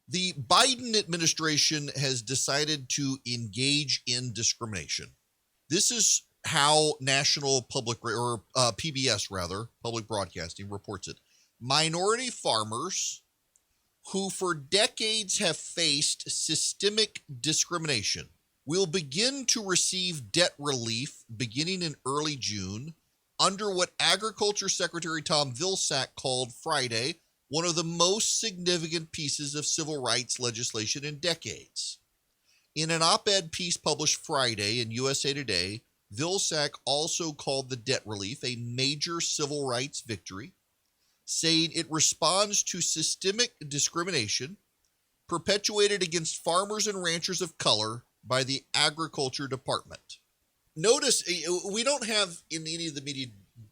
The Biden administration has decided to engage in discrimination. This is how National Public or PBS rather, Public Broadcasting reports it. Minority farmers who for decades have faced systemic discrimination will begin to receive debt relief beginning in early June under what Agriculture Secretary Tom Vilsack called Friday one of the most significant pieces of civil rights legislation in decades. In an op-ed piece published Friday in USA Today, Vilsack also called the debt relief a major civil rights victory, saying it responds to systemic discrimination perpetuated against farmers and ranchers of color by the Agriculture Department. Notice we don't have in any of the media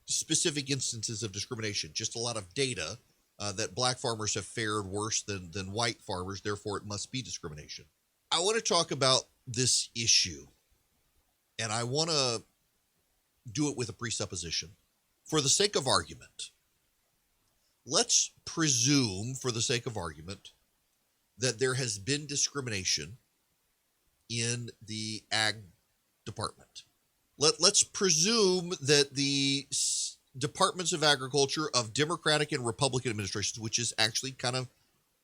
specific instances of discrimination, just a lot of data that black farmers have fared worse than white farmers, therefore it must be discrimination. I want to talk about this issue, and I want to do it with a presupposition. For the sake of argument, let's presume, for the sake of argument, that there has been discrimination in the ag department. Let's presume that the departments of agriculture of Democratic and Republican administrations, which is actually kind of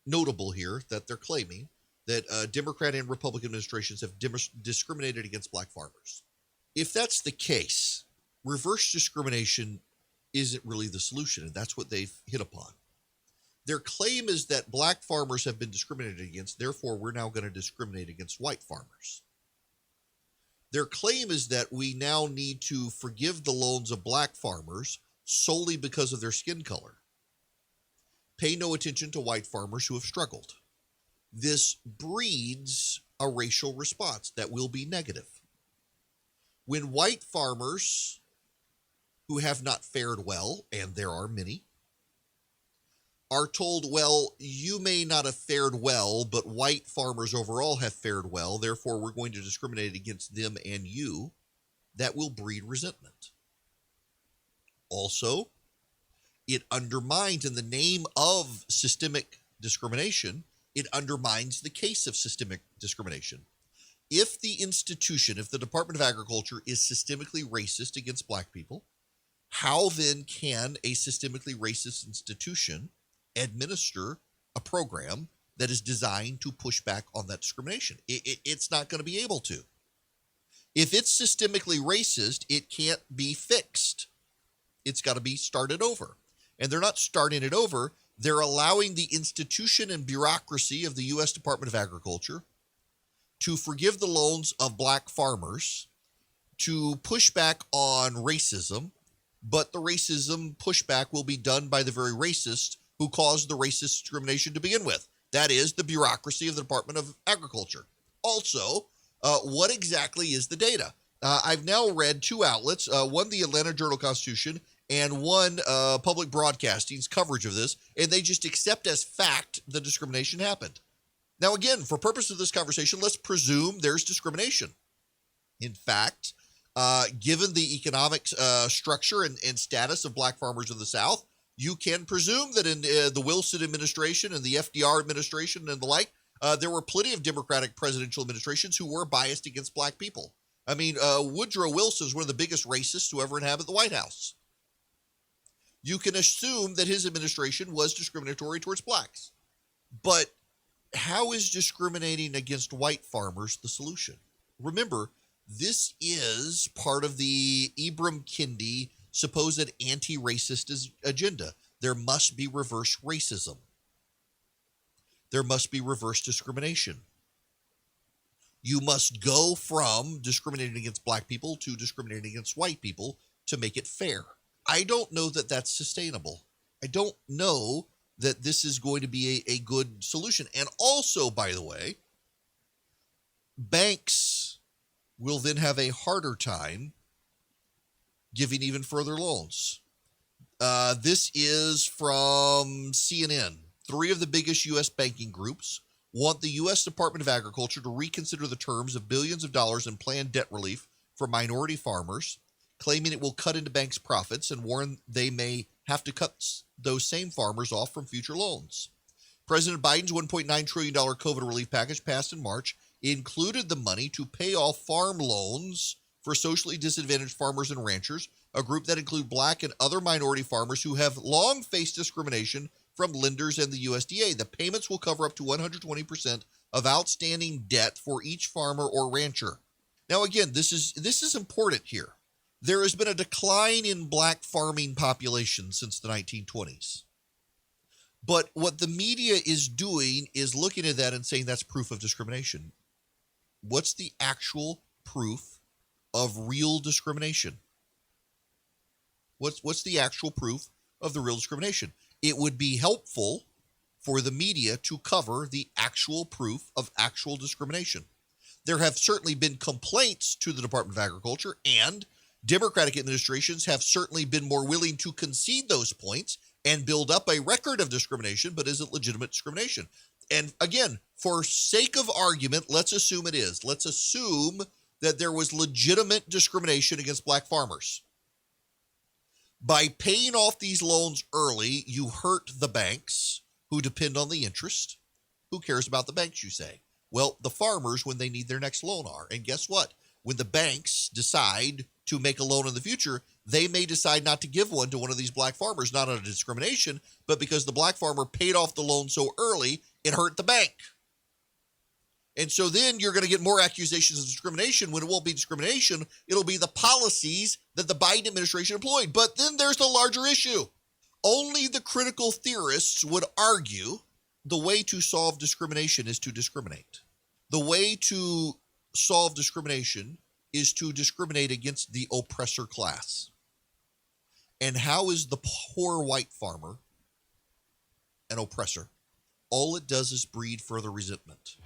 notable here that they're claiming that Democratic and Republican administrations have discriminated against black farmers. If that's the case, reverse discrimination isn't really the solution, and that's what they've hit upon. Their claim is that black farmers have been discriminated against, therefore we're now going to discriminate against white farmers. Their claim is that we now need to forgive the loans of black farmers solely because of their skin color. Pay no attention to white farmers who have struggled. This breeds a racial response that will be negative. When white farmers who have not fared well, and there are many, are told, well, you may not have fared well, but white farmers overall have fared well, therefore we're going to discriminate against them and you, that will breed resentment. Also, it undermines, in the name of systemic discrimination, it undermines the case of systemic discrimination. If the institution, if the Department of Agriculture is systemically racist against black people, how then can a systemically racist institution administer a program that is designed to push back on that discrimination? It's not going to be able to. If it's systemically racist, it can't be fixed. It's got to be started over. And they're not starting it over. They're allowing the institution and bureaucracy of the U.S. Department of Agriculture to forgive the loans of black farmers, to push back on racism, but the racism pushback will be done by the very racists who caused the racist discrimination to begin with. That is the bureaucracy of the Department of Agriculture. Also, what exactly is the data? I've now read two outlets, one the Atlanta Journal-Constitution and one Public Broadcasting's coverage of this, and they just accept as fact the discrimination happened. Now, again, for purpose of this conversation, let's presume there's discrimination. In fact, given the economic structure and status of black farmers in the South, you can presume that in the Wilson administration and the FDR administration and the like, there were plenty of Democratic presidential administrations who were biased against black people. I mean, Woodrow Wilson is one of the biggest racists to ever inhabit the White House. You can assume that his administration was discriminatory towards blacks. But how is discriminating against white farmers the solution? Remember, this is part of the Ibram Kendi supposed anti-racist agenda. There must be reverse racism. There must be reverse discrimination. You must go from discriminating against black people to discriminating against white people to make it fair. I don't know that that's sustainable. I don't know that this is going to be a good solution. And also, by the way, banks will then have a harder time giving even further loans. This is from CNN. 3 of the biggest U.S. banking groups want the U.S. Department of Agriculture to reconsider the terms of billions of dollars in planned debt relief for minority farmers, claiming it will cut into banks' profits and warn they may have to cut those same farmers off from future loans. President Biden's $1.9 trillion COVID relief package passed in March included the money to pay off farm loans for socially disadvantaged farmers and ranchers, a group that include Black and other minority farmers who have long faced discrimination from lenders and the USDA. The payments will cover up to 120% of outstanding debt for each farmer or rancher. Now, again, this is important here. There has been a decline in Black farming population since the 1920s. But what the media is doing is looking at that and saying that's proof of discrimination. What's the actual proof of real discrimination? What's the actual proof of the real discrimination? It would be helpful for the media to cover the actual proof of actual discrimination. There have certainly been complaints to the Department of Agriculture, and Democratic administrations have certainly been more willing to concede those points and build up a record of discrimination, but is it legitimate discrimination? And again, for sake of argument, let's assume it is. Let's assume that there was legitimate discrimination against Black farmers. By paying off these loans early, you hurt the banks who depend on the interest. Who cares about the banks, you say? Well, the farmers when they need their next loan are. And guess what? When the banks decide to make a loan in the future, they may decide not to give one to one of these Black farmers, not out of discrimination, but because the Black farmer paid off the loan so early, it hurt the bank. And so then you're going to get more accusations of discrimination when it won't be discrimination. It'll be the policies that the Biden administration employed. But then there's the larger issue. Only the critical theorists would argue the way to solve discrimination is to discriminate. The way to solve discrimination is to discriminate against the oppressor class. And how is the poor white farmer an oppressor? All it does is breed further resentment.